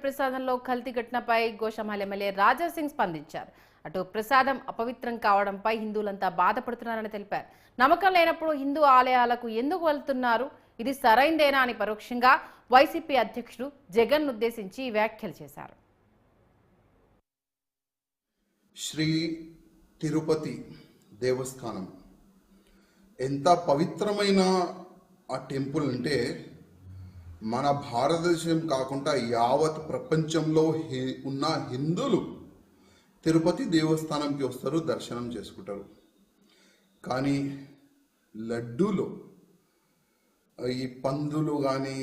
ప్రసాదంలో కల్తీ ఘటనపై గోషామహల్ ఎమ్మెల్యే రాజా సింగ్ స్పందించారు. అటు ప్రసాదం అపవిత్రం కావడంపై హిందువులంతా బాధపడుతున్నారని తెలిపారు. నమ్మకం లేనప్పుడు హిందూ ఆలయాలకు ఎందుకు వెళ్తున్నారు, ఇది సరైందేనా అని పరోక్షంగా వైసీపీ అధ్యక్షుడు జగన్ ఉద్దేశించి వ్యాఖ్యలు చేశారు. శ్రీ తిరుపతి దేవస్థానం ఎంత పవిత్రమైన ఆ టెంపుల్ అంటే మన భారతదేశం కాకుండా యావత్ ప్రపంచంలో ఉన్న హిందువులు తిరుపతి దేవస్థానంకి వస్తారు, దర్శనం చేసుకుంటారు. కానీ లడ్డూలు, ఈ పందులు కానీ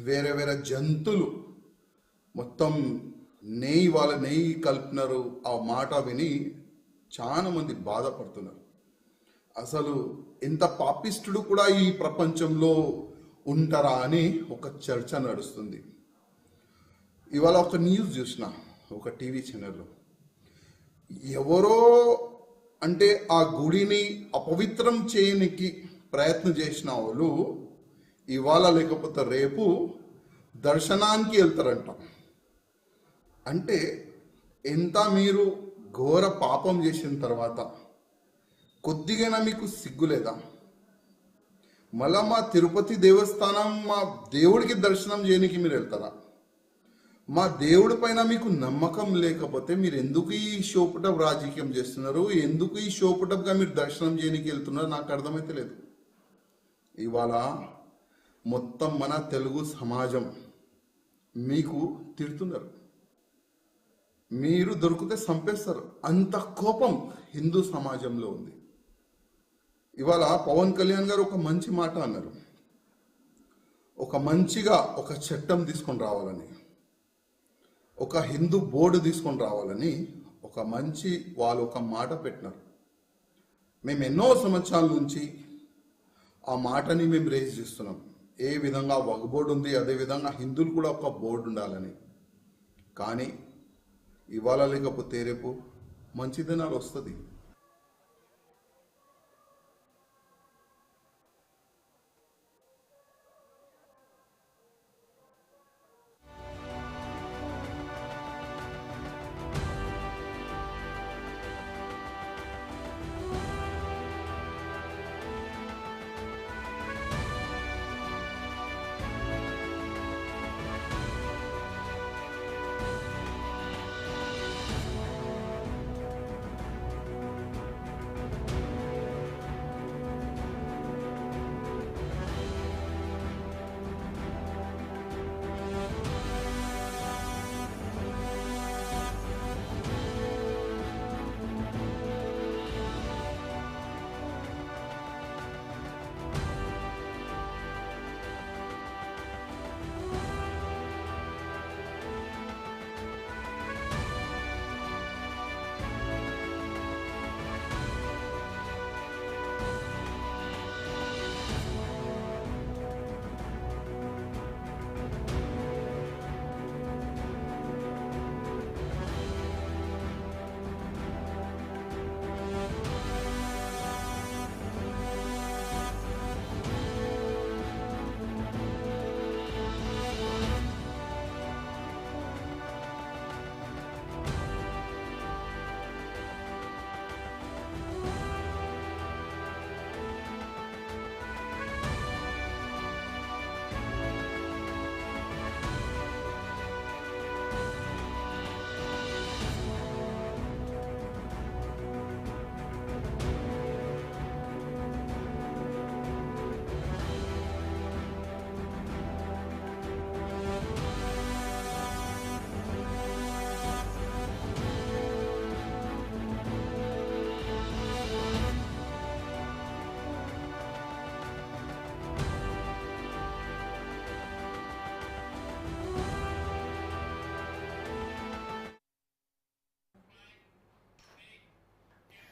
వేరే వేరే జంతువులు మొత్తం నెయ్యి కలిపినారు. ఆ మాట విని చాలా మంది బాధపడుతున్నారు. అసలు ఎంత పాపిష్టుడు కూడా ఈ ప్రపంచంలో ఉంటారా అని ఒక చర్చ నడుస్తుంది. ఇవాళ ఒక న్యూస్ చూసిన ఒక టీవీ ఛానల్లో, ఎవరో అంటే ఆ గుడిని అపవిత్రం చేయడానికి ప్రయత్నం చేసిన వాళ్ళు ఇవాళ లేకపోతే రేపు దర్శనానికి వెళ్తారంట. అంటే ఎంత మీరు ఘోర పాపం చేసిన తర్వాత కొద్దిగా మీకు సిగ్గులేదా? మళ్ళా మా తిరుపతి దేవస్థానం, మా దేవుడికి దర్శనం చేయడానికి మీరు వెళ్తారా? మా దేవుడి పైన మీకు నమ్మకం లేకపోతే మీరు ఎందుకు ఈ షోపుటప్ రాజకీయం చేస్తున్నారు? ఎందుకు ఈ షోపుటప్గా మీరు దర్శనం చేయడానికి వెళ్తున్నారు? నాకు అర్థమైతే లేదు. ఇవాళ మొత్తం మన తెలుగు సమాజం మీకు తిడుతున్నారు. మీరు దొరికితే చంపేస్తారు, అంత కోపం హిందూ సమాజంలో ఉంది. ఇవాళ పవన్ కళ్యాణ్ గారు ఒక మంచి మాట అన్నారు, ఒక మంచిగా ఒక చట్టం తీసుకొని రావాలని, ఒక హిందూ బోర్డు తీసుకొని రావాలని ఒక మంచి వాళ్ళు ఒక మాట పెట్టినారు. మేము ఎన్నో సంవత్సరాల నుంచి ఆ మాటని మేము రేజ్ చేస్తున్నాం. ఏ విధంగా ఒక బోర్డు ఉంది, అదేవిధంగా హిందువులు కూడా ఒక బోర్డు ఉండాలని. కానీ ఇవాళ లేకపోతే రేపు మంచి దినాలు వస్తుంది.